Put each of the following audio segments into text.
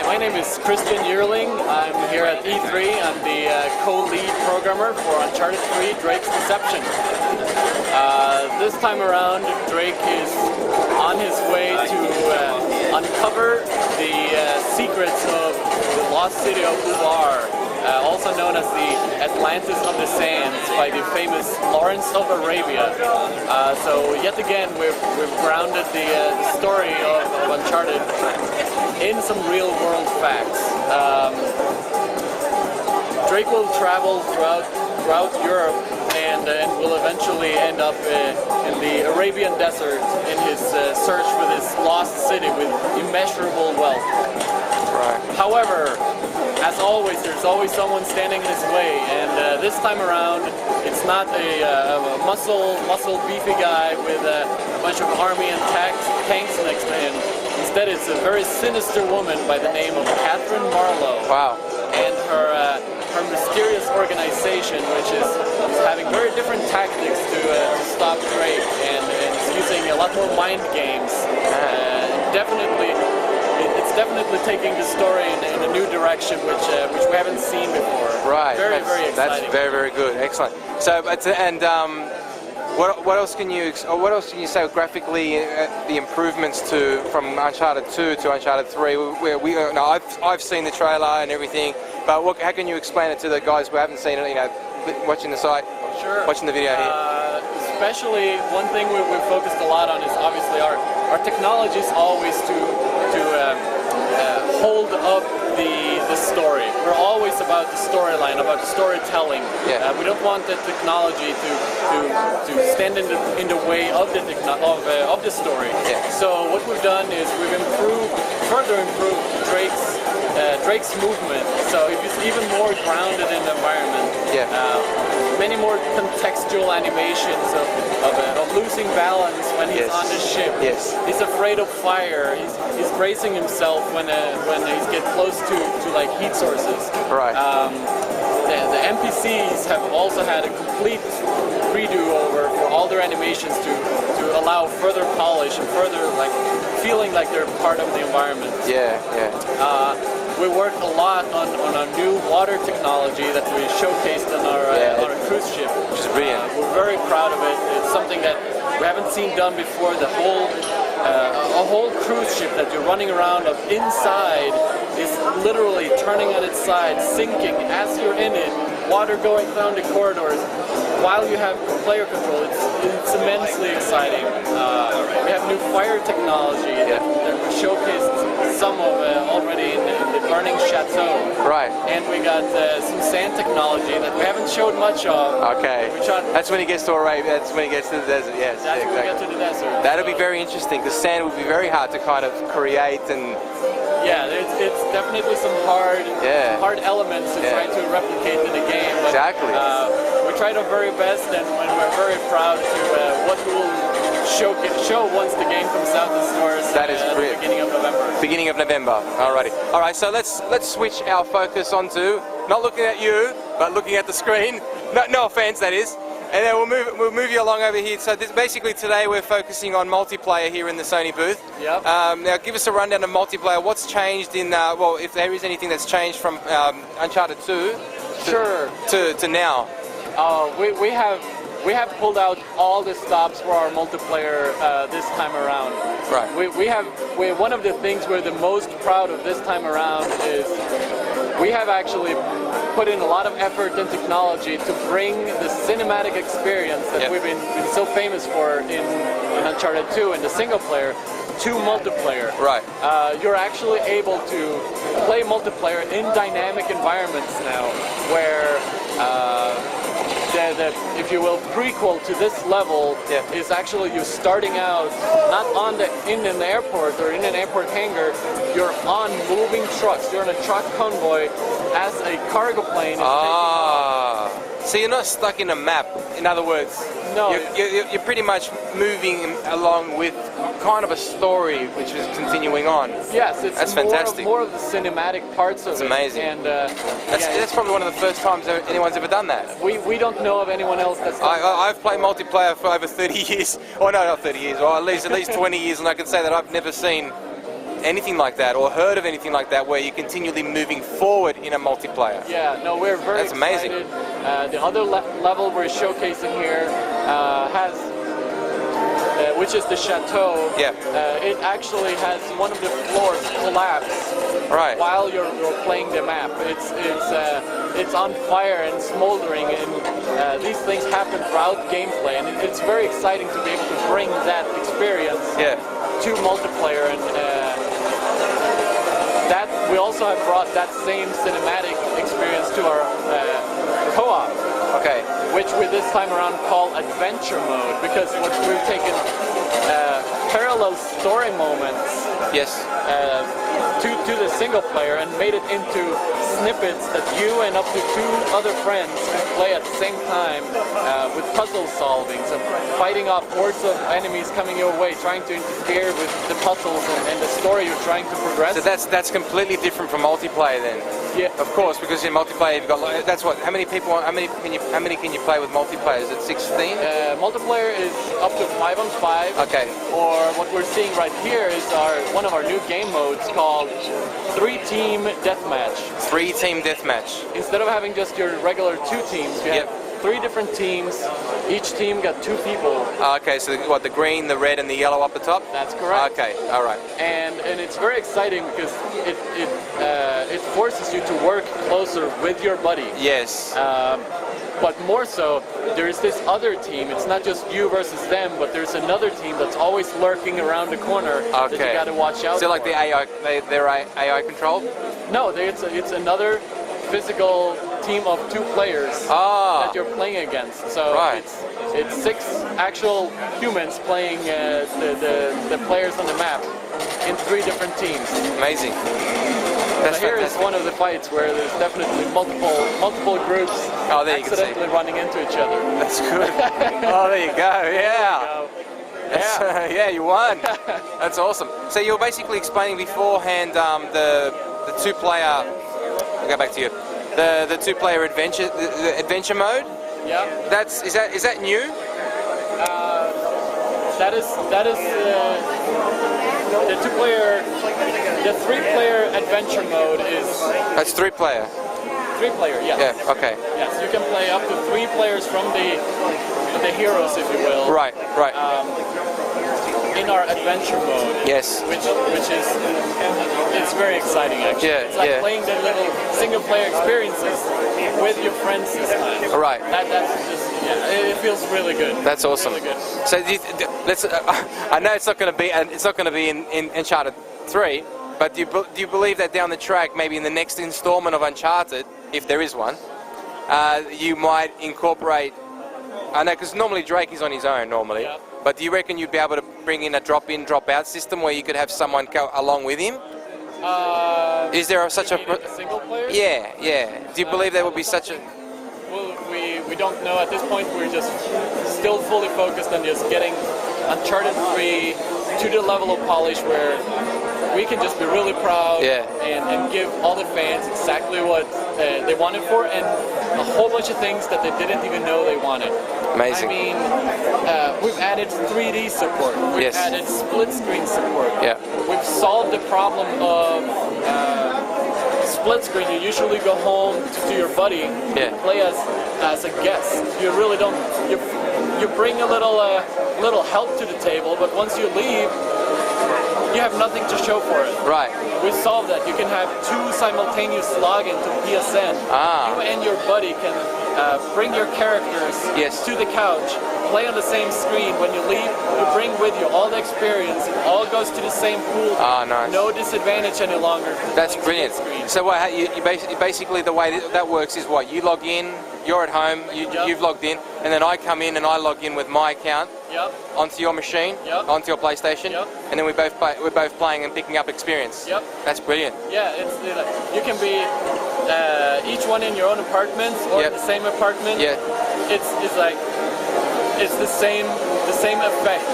my name is Christian Gyrling. I'm here at E3. I'm the co-lead programmer for Uncharted 3, Drake's Deception. This time around, Drake is on his way to uncover the secrets of the lost city of Ubar, also known as the Atlantis of the Sands by the famous Lawrence of Arabia. So yet again, we've grounded the story of Uncharted in some real-world facts. Drake will travel throughout Europe and will eventually end up in the Arabian desert in his search for this lost city with immeasurable wealth. Right. However, as always, there's always someone standing in his way, and this time around, it's not a muscle beefy guy with a bunch of army and tanks next to him. Instead, it's a very sinister woman by the name of Catherine Marlowe. Wow. And her mysterious organization, which is having very different tactics to stop Drake, and it's using a lot more mind games. It's definitely taking the story in a new direction, which we haven't seen before. Right. Very exciting. That's very good. Excellent. So, what else can you say graphically? The improvements from Uncharted 2 to Uncharted 3. I've seen the trailer and everything, but how can you explain it to the guys who haven't seen it? Watching the site, sure. Watching the video here. Especially one thing we've focused a lot on is obviously our technology is always to hold up the story. We're always about the storyline, about the storytelling. Yeah. We don't want the technology to stand in the way of the story. Yeah. So what we've done is we've further improved Drake's movement. So he's even more grounded in the environment. Yeah. Many more contextual animations of losing balance when he's on the ship. Yes. He's afraid of fire. He's bracing himself when he's get close to like heat sources. Right. The NPCs have also had a complete redo over for all their animations to allow further polish and further feeling like they're part of the environment. Yeah. We worked a lot on our new water technology that we showcased on our cruise ship. Which is brilliant. We're very proud of it. It's something that we haven't seen done before. A whole cruise ship that you're running around inside is literally turning on its side, sinking as you're in it, water going down the corridors while you have player control. It's immensely exciting. We have new fire technology that we showcased some of already in the burning chateau. Right. And we got some sand technology that we haven't showed much of. Okay. That's when he gets to Arabia. That's when he gets to the desert. Yes. That's when we get to the desert. That'll be very interesting because sand would be very hard to kind of create and. Yeah, it's definitely some hard elements to try to replicate in the game. But, exactly. We tried our very best, and we're very proud to what we will show once the game comes out in stores. That is at the beginning of November. Beginning of November. Alrighty. All right. So let's switch our focus onto not looking at you, but looking at the screen. No offense, that is. And then we'll move you along over here. So basically today we're focusing on multiplayer here in the Sony booth. Yep. Now give us a rundown of multiplayer. What's changed in if there is anything that's changed from Uncharted 2 to now? We have pulled out all the stops for our multiplayer this time around. Right. One of the things we're the most proud of this time around is we have actually put in a lot of effort and technology to bring the cinematic experience that we've been so famous for in Uncharted 2 and the single player to multiplayer. Right. You're actually able to play multiplayer in dynamic environments now, where the if you will, prequel to this level is actually you starting out not in an airport or in an airport hangar. You're on moving trucks. You're on a truck convoy as a cargo plane. So you're not stuck in a map. In other words, no, you're pretty much moving along with kind of a story which is continuing on. Yes, it's that's fantastic. More of the cinematic parts of it. It's amazing. And that's probably one of the first times anyone's ever done that. We don't know of anyone else that's done that. I've played multiplayer for over 30 years. Oh no, not 30 years. Or at least 20 years, and I can say that I've never seen anything like that or heard of anything like that where you're continually moving forward in a multiplayer. Yeah, no, we're very That's amazing. excited. The other level we're showcasing here has, which is the chateau. Yeah. It actually has one of the floors collapse while you're playing the map. It's on fire and smoldering, and these things happen throughout gameplay, and it's very exciting to be able to bring that experience to multiplayer, and that we also have brought that same cinematic experience to our co-op. Okay. Which we this time around call adventure mode, because we've taken parallel story moments to the single player and made it into snippets that you and up to 2 other friends can play at the same time with puzzle solvings and fighting off hordes of enemies coming your way, trying to interfere with the puzzles and the story you're trying to progress. So that's completely different from multiplayer then. Yeah, of course, because in multiplayer you've got that's what. How many people? How many can you play with multiplayer? Is it 16? Multiplayer is up to 5 on 5. Okay. Or what we're seeing right here is one of our new game modes called 3-team deathmatch. 3-team deathmatch. Instead of having just your regular 2 teams, you have 3 different teams. Each team got 2 people. Okay, so what, the green, the red, and the yellow up the top? That's correct. Okay, all right. And it's very exciting because it forces you to work closer with your buddy. Yes. But more so, there's this other team. It's not just you versus them, but there's another team that's always lurking around the corner that you got to watch out for. So like the AI, they're AI controlled? No, it's another physical team of 2 players that you're playing against. So it's 6 actual humans playing the players on the map in 3 different teams. Amazing. That's here is one of the fights where there's definitely multiple groups accidentally running into each other. That's good. Oh, there you go. Yeah. Yeah, you won. That's awesome. So you were basically explaining beforehand the 2-player. I'll go back to you. The 2-player adventure mode. Yeah. Is that new? That is the 2-player. The 3-player adventure mode is. That's 3-player. 3-player, yes. Yeah. Okay. Yes, you can play up to 3 players from the heroes, if you will. Right. Right. In our adventure mode. Yes. Which is it's very exciting actually. Yeah. It's like playing the little single-player experiences with your friends this time. Right. That's just it feels really good. That's awesome. Really good. So let's. I know it's not going to be in Uncharted 3. But do you believe that down the track, maybe in the next installment of Uncharted, if there is one, you might incorporate? I know, because normally Drake is on his own normally. Yeah. But do you reckon you'd be able to bring in a drop-in, drop-out system where you could have someone go along with him? Is there such a single player? Yeah. Do you believe there would be such a? Well, we don't know at this point. We're just still fully focused on just getting Uncharted 3 to the level of polish where we can just be really proud and give all the fans exactly what they wanted for, and a whole bunch of things that they didn't even know they wanted. Amazing. I mean, we've added 3D support. We've added split screen support. Yeah. We've solved the problem of split screen. You usually go home to your buddy and play as a guest. You really don't. You bring a little help to the table, but once you leave, you have nothing to show for it. Right. We solved that. You can have 2 simultaneous logins to PSN. You and your buddy can bring your characters to the couch, play on the same screen. When you leave, you bring with you all the experience. It all goes to the same pool. Nice. No disadvantage any longer. That's brilliant. So what, you basically the way that works is what? You log in, you're at home, you've logged in, and then I come in and I log in with my account onto your machine, onto your PlayStation, and then we're both playing and picking up experience. That's brilliant. Yeah, you can be each one in your own apartments or in the same apartment. It's like it's the same effect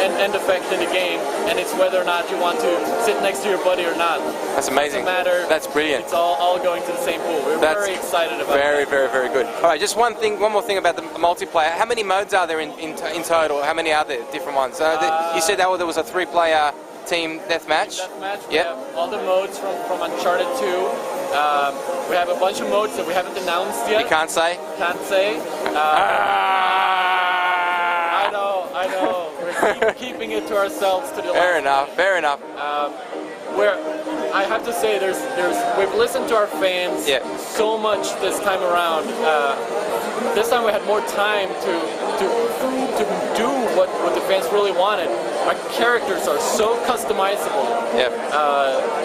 and effect in the game, and it's whether or not you want to sit next to your buddy or not. That's amazing. Doesn't matter. That's brilliant. It's all going to the same pool. We're very excited about it. Very good. All right, just one more thing about the multiplayer. How many modes are there in total? How many are there, different ones? You said that there was a 3-player team deathmatch. We have all the modes from Uncharted 2. We have a bunch of modes that we haven't announced yet. You can't say? Can't say. I know. We're keeping it to ourselves to the last. Fair enough. Where I have to say, we've listened to our fans so much this time around. This time we had more time to do what the fans really wanted. Our characters are so customizable.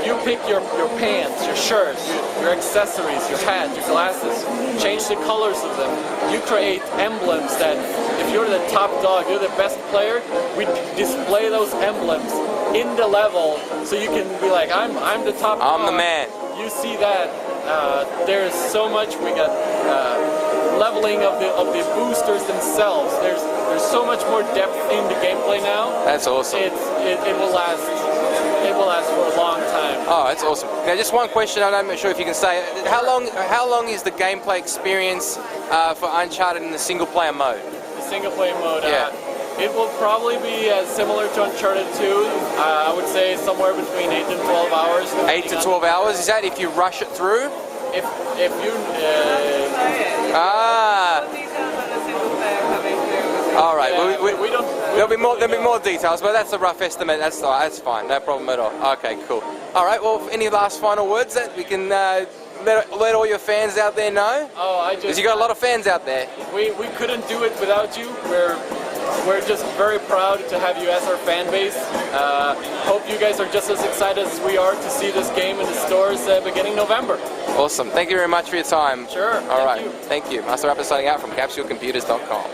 You pick your pants, your shirts, your accessories, your hat, your glasses, change the colors of them. You create emblems that if you're the top dog, you're the best player, we display those emblems in the level so you can be like, I'm the top dog. I'm the man. You see that. There's so much. We got leveling of the boosters themselves. There's so much more depth in the gameplay now. That's awesome. It will last. It will last for a long time. Oh, that's awesome. Now, just one question. I'm not sure if you can say. How long is the gameplay experience for Uncharted in the single player mode? The single player mode. It will probably be similar to Uncharted 2. I would say somewhere between 8 and 12 hours. 8 to 12 hours. Is that if you rush it through? If you. All right. We don't. There'll be more details, but that's a rough estimate. That's fine. No problem at all. Okay, cool. All right. Well, any last final words that we can let all your fans out there know? Because you got a lot of fans out there. We couldn't do it without you. We're just very proud to have you as our fan base. Hope you guys are just as excited as we are to see this game in the stores beginning November. Awesome. Thank you very much for your time. Sure. All right. Thank you. MasterAbbott signing out from CapsuleComputers.com.